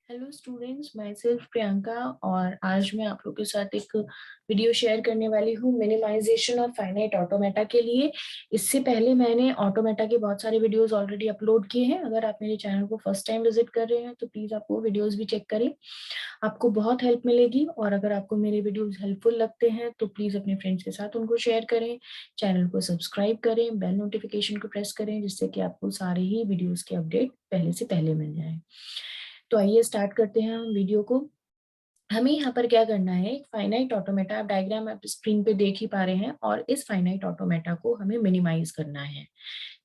Hello students, my self Priyanka. और आज मैं आप लोग के साथ एक वीडियो शेयर करने वाली हूँ मिनिमाइजेशन ऑफ फाइनाइट ऑटोमेटा के लिए। इससे पहले मैंने ऑटोमेटा के बहुत सारे वीडियोस ऑलरेडी अपलोड किए हैं। अगर आप मेरे चैनल को फर्स्ट टाइम विजिट कर रहे हैं तो प्लीज आप वो वीडियोस भी चेक करें, आपको बहुत हेल्प मिलेगी। और अगर आपको मेरे वीडियोस हेल्पफुल लगते हैं तो प्लीज अपने फ्रेंड्स के साथ उनको शेयर करें, चैनल को सब्सक्राइब करें, बेल नोटिफिकेशन को प्रेस करें, जिससे कि आपको सारे ही वीडियोस के अपडेट पहले से पहले मिल जाए। तो आइए स्टार्ट करते हैं हम वीडियो को। हमें यहाँ पर क्या करना है, एक फाइनाइट ऑटोमेटा, आप डायग्राम आप स्क्रीन पे देख ही पा रहे हैं, और इस फाइनाइट ऑटोमेटा को हमें मिनिमाइज करना है।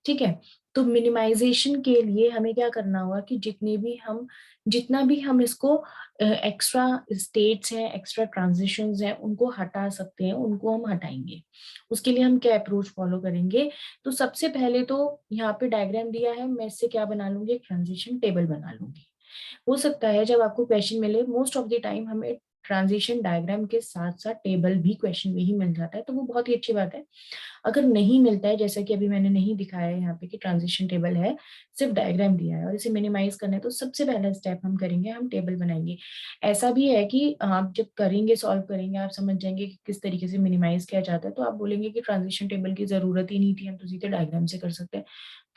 ठीक है, तो मिनिमाइजेशन के लिए हमें क्या करना होगा कि जितना भी हम इसको एक्स्ट्रा स्टेट्स हैं, एक्स्ट्रा ट्रांजिशंस हैं, उनको हटा सकते हैं, उनको हम हटाएंगे। उसके लिए हम क्या अप्रोच फॉलो करेंगे? तो सबसे पहले तो यहाँ पे डायग्राम दिया है, मैं इससे क्या बना लूंगी, एक ट्रांजिशन टेबल बना लूंगी। हो सकता है जब आपको क्वेश्चन मिले, मोस्ट ऑफ द टाइम हमें ट्रांजिशन डायग्राम के साथ साथ टेबल भी क्वेश्चन में ही मिल जाता है, तो वो बहुत ही अच्छी बात है। अगर नहीं मिलता है, जैसा कि अभी मैंने नहीं दिखाया है यहाँ पे कि ट्रांजिशन टेबल है, सिर्फ डायग्राम दिया है और इसे मिनिमाइज करना है, तो सबसे पहला स्टेप हम करेंगे, हम टेबल बनाएंगे। ऐसा भी है कि आप जब करेंगे, सॉल्व करेंगे, आप समझ जाएंगे कि किस तरीके से मिनिमाइज किया जाता है, तो आप बोलेंगे कि ट्रांजिशन टेबल की जरूरत ही नहीं थी, हम तो सीधे डायग्राम से कर सकते हैं।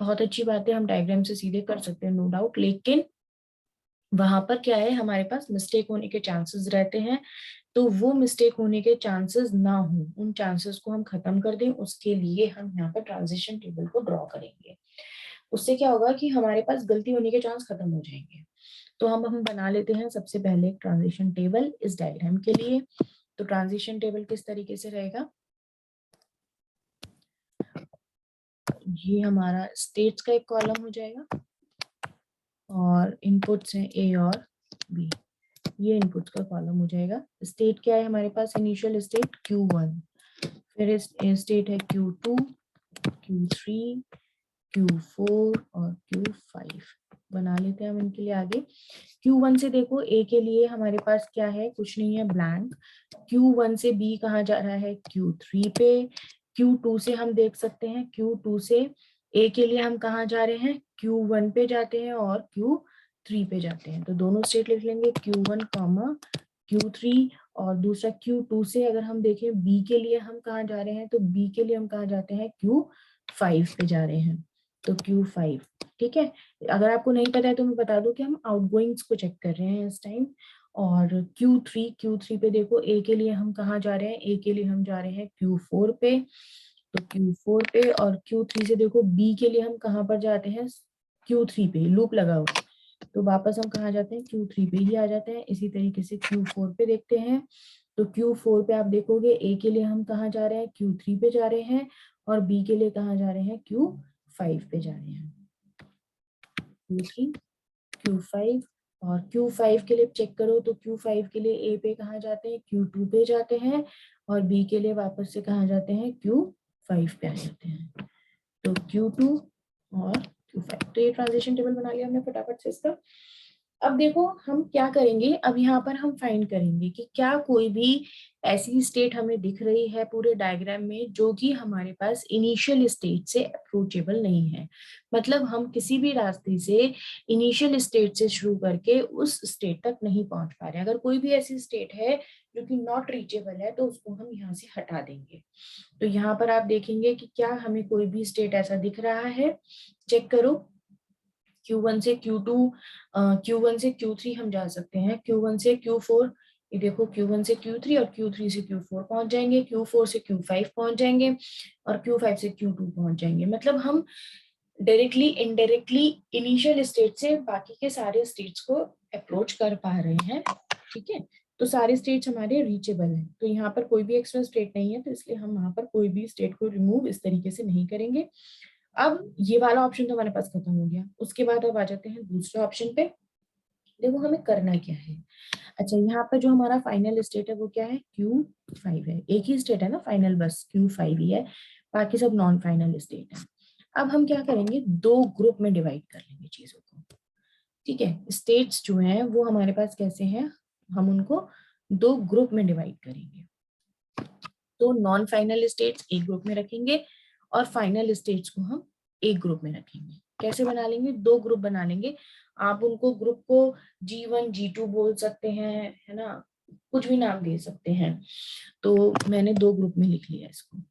बहुत अच्छी बात है, हम डायग्राम से सीधे कर सकते हैं, नो डाउट। लेकिन वहां पर क्या है, हमारे पास मिस्टेक होने के चांसेस रहते हैं। तो वो मिस्टेक होने के चांसेस ना हो, उन चांसेस को हम खत्म कर दें, उसके लिए हम यहाँ पर ट्रांजिशन टेबल को ड्रॉ करेंगे। उससे क्या होगा कि हमारे पास गलती होने के चांस खत्म हो जाएंगे। तो हम बना लेते हैं सबसे पहले एक ट्रांजिशन टेबल इस डायग्राम के लिए। तो ट्रांजिशन टेबल किस तरीके से रहेगा, ये हमारा स्टेट्स का एक कॉलम हो जाएगा, और इनपुट्स हैं ए और बी, ये इनपुट्स का कॉलम हो जाएगा। स्टेट क्या है हमारे पास, इनिशियल स्टेट Q1, फिर स्टेट है Q2, Q3, Q4 और Q5। बना लेते हैं हम इनके लिए आगे। Q1 से देखो, ए के लिए हमारे पास क्या है, कुछ नहीं है, ब्लैंक। Q1 से बी कहाँ जा रहा है, Q3 पे। Q2 से हम देख सकते हैं, Q2 से ए के लिए हम कहाँ जा रहे हैं, Q1 पे जाते हैं और Q3 पे जाते हैं। तो दोनों स्टेट लिख लेंगे, Q1 कॉमा Q3। और दूसरा Q2 से अगर हम देखें, बी के लिए हम कहाँ जा रहे हैं, तो बी के लिए हम कहाँ जाते हैं, Q5 पे जा रहे हैं, तो Q5। ठीक है, अगर आपको नहीं पता है तो मैं बता दूं कि हम आउटगोइंग्स को चेक कर रहे हैं इस टाइम। और Q3 पे देखो, ए के लिए हम कहाँ जा रहे हैं, ए के लिए हम जा रहे हैं Q4 पे, तो Q4 पे। और Q3 से देखो, बी के लिए हम कहाँ पर जाते हैं, Q3 पे, लूप लगा हुआ, तो वापस हम कहाँ जाते हैं, Q3 पे ही आ जाते हैं। इसी तरीके से Q4 पे देखते हैं, तो Q4 पे आप देखोगे, ए के लिए हम कहाँ जा रहे हैं, Q3 पे जा रहे हैं, और बी के लिए कहाँ जा रहे हैं, Q5 पे जा रहे हैं। Q3, Q5, और Q5 के लिए चेक करो, तो Q5 के लिए ए पे कहाँ जाते हैं, Q2 पे जाते हैं, और बी के लिए वापस से कहाँ जाते हैं, Q5 पे आ जाते हैं। तो Q2 और Q5, तो ये ट्रांजिशन टेबल बना लिया हमने फटाफट से इसका। अब देखो हम क्या करेंगे, अब यहाँ पर हम फाइंड करेंगे कि क्या कोई भी ऐसी स्टेट हमें दिख रही है पूरे डायग्राम में जो कि हमारे पास इनिशियल स्टेट से अप्रोचेबल नहीं है। मतलब हम किसी भी रास्ते से इनिशियल स्टेट से शुरू करके उस स्टेट तक नहीं पहुंच पा रहे। अगर कोई भी ऐसी स्टेट है जो कि नॉट रीचेबल है, तो उसको हम यहाँ से हटा देंगे। तो यहाँ पर आप देखेंगे कि क्या हमें कोई भी स्टेट ऐसा दिख रहा है, चेक करो। Q1 से Q2, Q1 से Q3 हम जा सकते हैं, Q1 से Q4, ये देखो Q1 से Q3 और Q3 से Q4 पहुंच जाएंगे, Q4 से Q5 पहुंच जाएंगे, और Q5 से Q2 पहुंच जाएंगे। मतलब हम डायरेक्टली इनडायरेक्टली इनिशियल स्टेट से बाकी के सारे स्टेट्स को अप्रोच कर पा रहे हैं। ठीक है, तो सारे स्टेट्स हमारे रीचेबल हैं। तो यहाँ पर कोई भी एक्स्ट्रा स्टेट नहीं है, तो इसलिए हम वहां पर कोई भी स्टेट को रिमूव इस तरीके से नहीं करेंगे। अब ये वाला ऑप्शन तो हमारे पास खत्म हो गया। उसके बाद अब आ जाते हैं दूसरे ऑप्शन पे। देखो हमें करना क्या है। अच्छा, यहाँ पर जो हमारा फाइनल स्टेट है वो क्या है, Q5 है। एक ही स्टेट है ना फाइनल, बस Q5 ही है, बाकी सब नॉन फाइनल स्टेट है। अब हम क्या करेंगे, दो ग्रुप में डिवाइड कर लेंगे चीजों को। ठीक है, स्टेट्स जो हैं वो हमारे पास कैसे हैं, हम उनको दो ग्रुप में डिवाइड करेंगे। तो नॉन फाइनल स्टेट्स एक ग्रुप में रखेंगे, और फाइनल स्टेट्स को हम एक ग्रुप में रखेंगे। कैसे बना लेंगे, 2 ग्रुप बना लेंगे। आप उनको ग्रुप को G1 G2 बोल सकते हैं, है ना, कुछ भी नाम दे सकते हैं। तो मैंने 2 ग्रुप में लिख लिया इसको।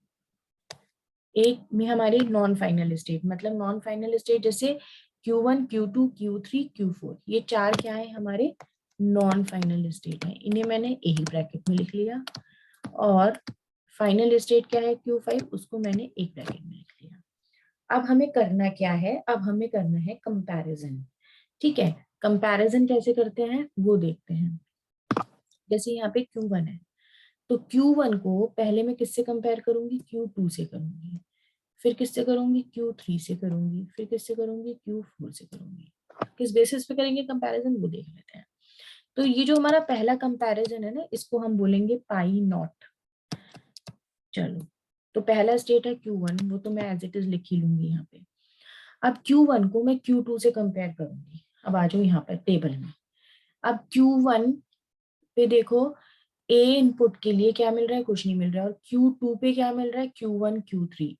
एक में हमारे नॉन फाइनल स्टेट, मतलब नॉन फाइनल स्टेट जैसे Q1 Q2 Q3 Q4, ये 4 क्या है हमारे नॉन फाइनल स्टेट है, इन्हें मैंने एक ब्रैकेट में लिख लिया। और फाइनल स्टेट क्या है Q5, उसको मैंने एक ब्रैकेट में लिख लिया। अब हमें करना क्या है, अब हमें करना है कंपैरिजन। ठीक है, कंपैरिजन कैसे करते हैं वो देखते हैं। जैसे यहाँ पे Q1 है, तो Q1 को पहले मैं किससे कंपेयर करूंगी, Q2 से करूंगी, फिर किससे करूंगी, Q3 से करूंगी, फिर किससे करूंगी, Q4 से करूंगी। किस बेसिस पे करेंगे कंपैरिजन वो देख लेते हैं। तो ये जो हमारा पहला कंपैरिजन है ना, इसको हम बोलेंगे पाई नॉट। चलो, तो पहला स्टेट है Q1, वो तो मैं एज इट इज लिख ही लूंगी यहाँ पे। अब Q1 को मैं Q2 से कंपेयर करूंगी। अब आ जाओ यहाँ पर टेबल में। अब Q1 पे देखो, A इनपुट के लिए क्या मिल रहा है, कुछ नहीं मिल रहा है, और Q2 पे क्या मिल रहा है, Q1 Q3।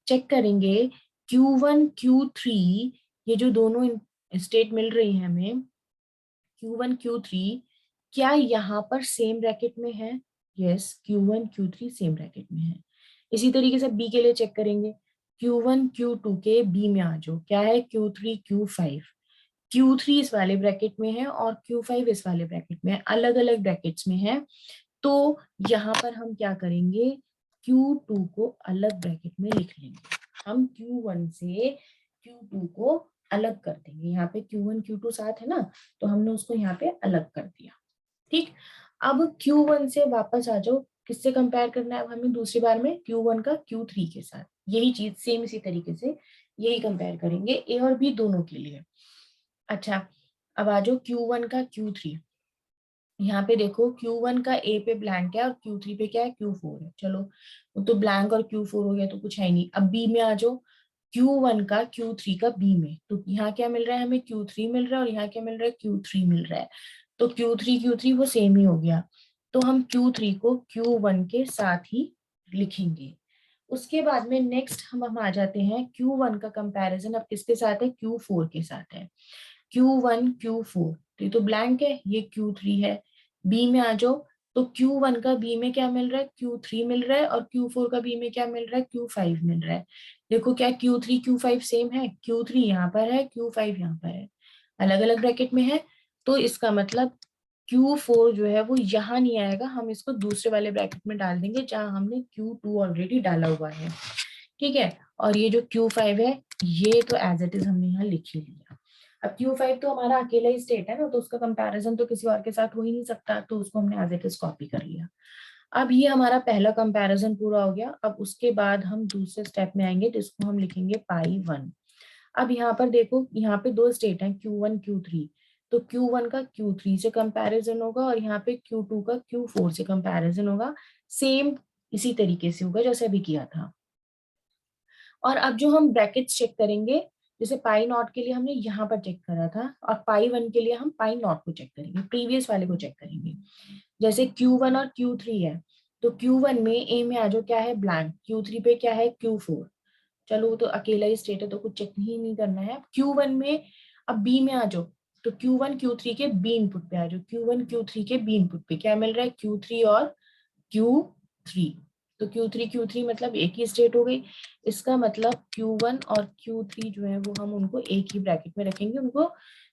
चेक करेंगे Q1 Q3, ये जो दोनों स्टेट मिल रही है हमें, Q1 Q3, क्या यहाँ पर सेम ब्रैकेट में है, yes Q1 Q3 same bracket में है। इसी तरीके से B के लिए चेक करेंगे, Q1 Q2 के B में आ जाओ, क्या है Q3 Q5, Q3 इस वाले ब्रैकेट में है और Q5 इस वाले ब्रैकेट में है, अलग अलग ब्रैकेट्स में है। तो यहाँ पर हम क्या करेंगे, Q2 को अलग ब्रैकेट में लिख लेंगे। हम Q1 से Q2 को अलग कर देंगे। यहाँ पे Q1 Q2 साथ है ना, तो हमने उसको यहाँ पे अलग कर दिया। ठीक, अब Q1 से वापस आ जाओ, किससे कंपेयर करना है अब हमें दूसरी बार में, Q1 का Q3 के साथ। यही चीज सेम इसी तरीके से यही कंपेयर करेंगे A और B दोनों के लिए। अच्छा, अब आ जाओ Q1 का Q3। यहाँ पे देखो Q1 का A पे ब्लैंक है और Q3 पे क्या है, Q4 है। चलो, वो तो ब्लैंक और Q4 हो गया तो कुछ है ही नहीं। अब B में आ जाओ, Q1 का Q3 का B में, तो यहाँ क्या मिल रहा है हमें, Q3 मिल रहा है, और यहाँ क्या मिल रहा है, Q3 मिल रहा है। तो Q3 वो सेम ही हो गया। तो हम Q3 को Q1 के साथ ही लिखेंगे। उसके बाद में नेक्स्ट हम आ जाते हैं, Q1 का कंपैरिजन अब किसके साथ है, Q4 के साथ है। Q1 Q4, तो ब्लैंक है, ये Q3 है। B में आ जाओ, तो Q1 का B में क्या मिल रहा है, Q3 मिल रहा है, और Q4 का B में क्या मिल रहा है, Q5 मिल रहा है। देखो क्या Q3 Q5 सेम है, Q3 यहाँ पर है, Q5 यहाँ पर है, अलग अलग ब्रैकेट में है। तो इसका मतलब Q4 जो है वो यहाँ नहीं आएगा, हम इसको दूसरे वाले ब्रैकेट में डाल देंगे जहां हमने Q2 ऑलरेडी डाला हुआ है। ठीक है, और ये जो Q5 है, ये तो एज इट इज हमने यहाँ लिख ही लिया। अब Q5 तो हमारा अकेला ही स्टेट है ना, तो उसका कंपैरिजन तो किसी और के साथ हो ही नहीं सकता, तो उसको हमने एज इट इज कॉपी कर लिया। अब ये हमारा पहला कंपैरिजन पूरा हो गया। अब उसके बाद हम दूसरे स्टेप में आएंगे जिसको हम लिखेंगे पाई 1। अब यहाँ पर देखो, यहाँ पे 2 स्टेट हैं Q1 Q3, तो Q1 का Q3 से कंपैरिजन होगा और यहाँ पे Q2 का Q4 से कंपैरिजन होगा। सेम इसी तरीके से होगा जैसे अभी किया था। और अब जो हम ब्रैकेट्स चेक करेंगे, जैसे पाई नॉट के लिए हमने यहाँ पर चेक करा था, और पाई 1 के लिए हम पाई नॉट को चेक करेंगे, प्रीवियस वाले को चेक करेंगे। जैसे Q1 और Q3 है, तो Q1 में A में आ जाओ, क्या है ब्लैंक, Q3 पे क्या है, Q4। चलो, वो तो अकेला ही स्टेट है तो कुछ चेक ही नहीं करना है। Q1 में अब B में आ जाओ, तो Q1 Q3 के B इनपुट पे आ जाओ, Q1 Q3 के B इनपुट पे क्या मिल रहा है, Q3 और Q3। तो Q3 मतलब एक ही स्टेट हो गई। इसका मतलब Q1 और Q3 जो है वो हम उनको एक ही ब्रैकेट में रखेंगे, उनको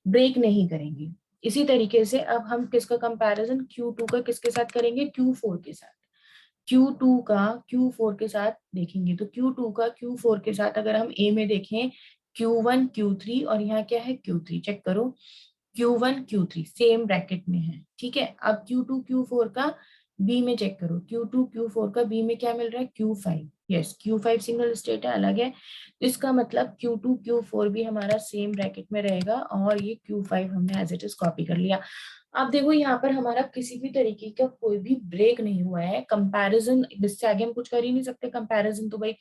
ब्रेक नहीं करेंगे। इसी तरीके से अब हम किसका कंपैरिजन Q2 का किसके साथ करेंगे, Q4 के साथ। Q2 का Q4 के साथ देखेंगे, तो Q2 का Q4 के साथ अगर हम A में देखें, Q1 Q3 और यहाँ क्या है, Q3। चेक करो, Q1 Q3 सेम ब्रैकेट में है। ठीक है, अब Q2 Q4 का B में चेक करो, Q2 Q4 का B में क्या मिल रहा है, Q5। Yes, Q5 single state है, अलग है, तो इसका मतलब Q2 Q4 भी हमारा सेम ब्रैकेट में रहेगा, और ये Q5 हमने एज इट इज कॉपी कर लिया। अब देखो यहाँ पर हमारा किसी भी तरीके का कोई भी ब्रेक नहीं हुआ है। कंपैरिजन, इससे आगे हम कुछ कर ही नहीं सकते कंपैरिजन तो भाई,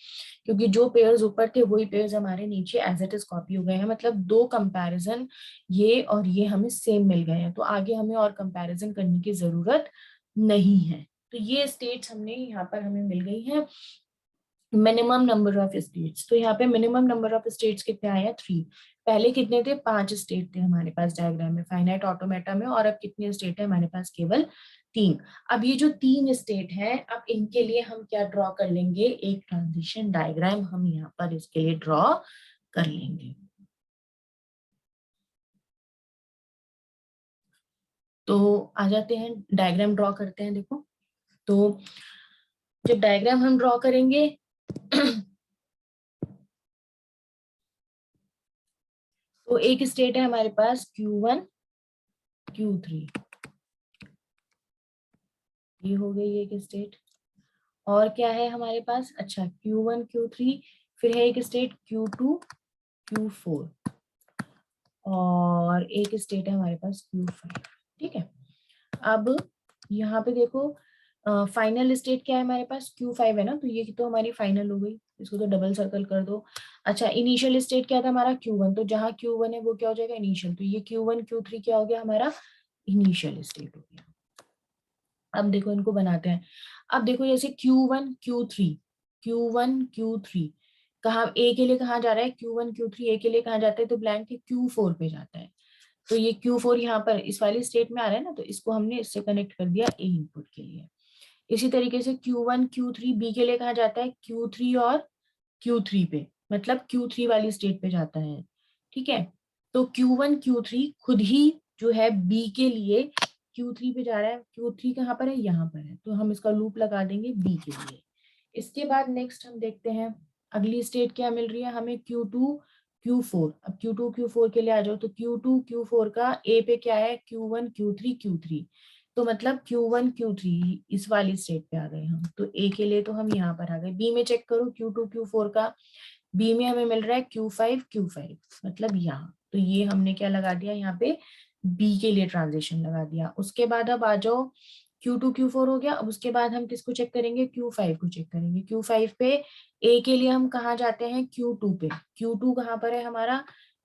क्योंकि जो पेयर्स ऊपर थे वही पेयर्स हमारे नीचे एज इट इज कॉपी हो गए हैं। मतलब 2 कंपैरिजन, ये और ये हमें सेम मिल गए हैं, तो आगे हमें और कंपैरिजन करने की जरूरत नहीं है। तो ये स्टेट्स हमने यहाँ पर हमें मिल गई हैं। मिनिमम नंबर ऑफ स्टेट्स, तो यहाँ पे मिनिमम नंबर ऑफ स्टेट्स कितने आए हैं 3। पहले कितने थे 5 स्टेट थे हमारे पास डायग्राम में फाइनाइट ऑटोमेटा में, और अब कितने स्टेट है हमारे पास केवल 3। अब ये जो 3 स्टेट हैं, अब इनके लिए हम क्या ड्रॉ कर लेंगे, एक ट्रांजिशन डायग्राम हम यहाँ पर इसके लिए ड्रॉ कर लेंगे। तो आ जाते हैं डायग्राम ड्रॉ करते हैं। देखो तो जब डायग्राम हम ड्रॉ करेंगे तो एक स्टेट है हमारे पास Q1 Q3, ये हो गई एक स्टेट। और क्या है हमारे पास, अच्छा Q1 Q3, फिर है एक स्टेट Q2 Q4, और एक स्टेट है हमारे पास Q5। ठीक है, अब यहाँ पे देखो फाइनल स्टेट क्या है हमारे पास Q5 है ना, तो ये तो हमारी फाइनल हो गई, इसको तो डबल सर्कल कर दो। अच्छा इनिशियल स्टेट क्या था हमारा Q1, तो जहाँ Q1 है वो क्या हो जाएगा इनिशियल, तो ये Q1 Q3 क्या हो गया हमारा इनिशियल स्टेट हो गया। अब देखो इनको बनाते हैं। अब देखो जैसे Q1 Q3, Q1 Q3 कहाँ ए के लिए कहाँ जा रहा है, Q1 Q3 ए के लिए कहाँ जाता है, तो ब्लैंक है Q4 पे जाता है। तो ये Q4 यहाँ पर इस वाली स्टेट में आ रहा है ना, तो इसको हमने इससे कनेक्ट कर दिया ए इनपुट के लिए। इसी तरीके से Q1 Q3 बी के लिए कहाँ जाता है, Q3 और Q3 पे, मतलब Q3 वाली स्टेट पे जाता है। ठीक है, तो Q1 Q3 खुद ही जो है बी के लिए Q3 पे जा रहा है। Q3 कहाँ पर है, यहाँ पर है, तो हम इसका लूप लगा देंगे बी के लिए। इसके बाद नेक्स्ट हम देखते हैं अगली स्टेट क्या मिल रही है हमें, Q2 Q4। अब Q2 Q4 के लिए आ जाओ, तो Q2 Q4 का ए पे क्या है, Q1 Q3 Q3, तो मतलब Q1 Q3 इस वाली स्टेट पे आ गए हम, तो ए के लिए तो हम यहाँ पर आ गए। बी में चेक करो Q2 Q4 का, बी में हमें मिल रहा है Q5 Q5, मतलब यहाँ, तो ये हमने क्या लगा दिया यहाँ पे बी के लिए ट्रांजिशन लगा दिया। उसके बाद अब आ जाओ Q2 Q4 हो गया। अब उसके बाद हम किसको चेक करेंगे, Q5 को चेक करेंगे। Q5 पे ए के लिए हम कहाँ जाते हैं, Q2 पे। Q2 कहाँ पर है हमारा,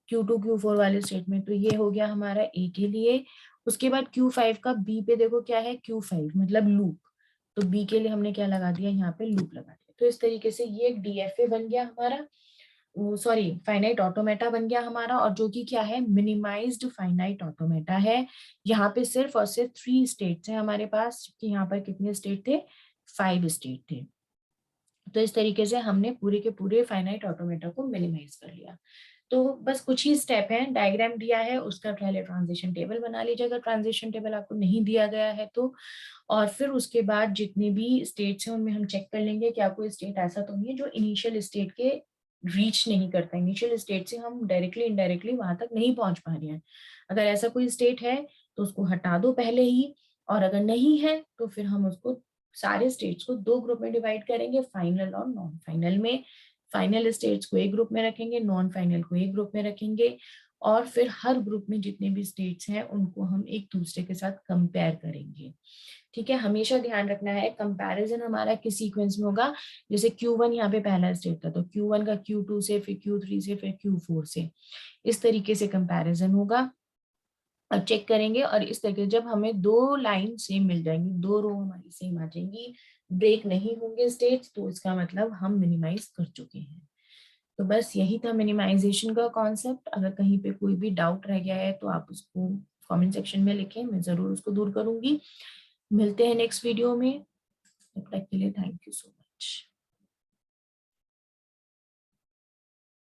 Q2 Q4 वाले स्टेट में, तो ये हो गया हमारा ए के लिए। उसके बाद Q5 का बी पे देखो क्या है, Q5 मतलब लूप, तो बी के लिए हमने क्या लगा दिया यहाँ पे लूप लगा दिया। तो इस तरीके से ये एक डीएफए बन गया हमारा, सॉरी फाइनाइट ऑटोमेटा बन गया हमारा, और जो कि क्या है मिनिमाइज्ड फाइनाइट ऑटोमेटा है। यहाँ पे सिर्फ और सिर्फ 3 स्टेट्स हैं हमारे पास, कि यहाँ पर कितने स्टेट थे, 5 स्टेट थे। तो इस तरीके से हमने पूरे के पूरे फाइनाइट ऑटोमेटा को मिनिमाइज कर लिया। तो बस कुछ ही स्टेप हैं, डायग्राम दिया है उसका पहले ट्रांजिशन टेबल बना लीजिएगा, ट्रांजिशन टेबल आपको नहीं दिया गया है तो, और फिर उसके बाद जितने भी स्टेट्स हैं उनमें हम चेक कर लेंगे कि आपको स्टेट ऐसा तो नहीं है जो इनिशियल स्टेट के रीच नहीं करता, इनिशियल स्टेट से हम डायरेक्टली इनडायरेक्टली वहां तक नहीं पहुंच पा रहे हैं। अगर ऐसा कोई स्टेट है तो उसको हटा दो पहले ही, और अगर नहीं है तो फिर हम उसको सारे स्टेट्स को 2 ग्रुप में डिवाइड करेंगे, फाइनल और नॉन फाइनल में। फाइनल स्टेट्स को एक ग्रुप में रखेंगे, नॉन फाइनल को एक ग्रुप में रखेंगे, और फिर हर ग्रुप में जितने भी स्टेट्स हैं उनको हम एक दूसरे के साथ कंपेयर करेंगे। ठीक है, हमेशा ध्यान रखना है कंपैरिजन हमारा किस सीक्वेंस में होगा। जैसे Q1 यहाँ पे पहला स्टेट था, तो Q1 का Q2 से, फिर Q3 से, फिर Q4 से, इस तरीके से कंपैरिजन होगा और चेक करेंगे। और इस तरीके जब हमें 2 लाइन सेम मिल जाएंगी, 2 रो हमारी सेम आ जाएंगी, ब्रेक नहीं होंगे स्टेट्स, तो इसका मतलब हम मिनिमाइज कर चुके हैं। तो बस यही था मिनिमाइजेशन का कॉन्सेप्ट। अगर कहीं पे कोई भी डाउट रह गया है तो आप उसको कमेंट सेक्शन में लिखें, मैं जरूर उसको दूर करूंगी। मिलते हैं नेक्स्ट वीडियो में, तब तक के लिए थैंक यू सो मच।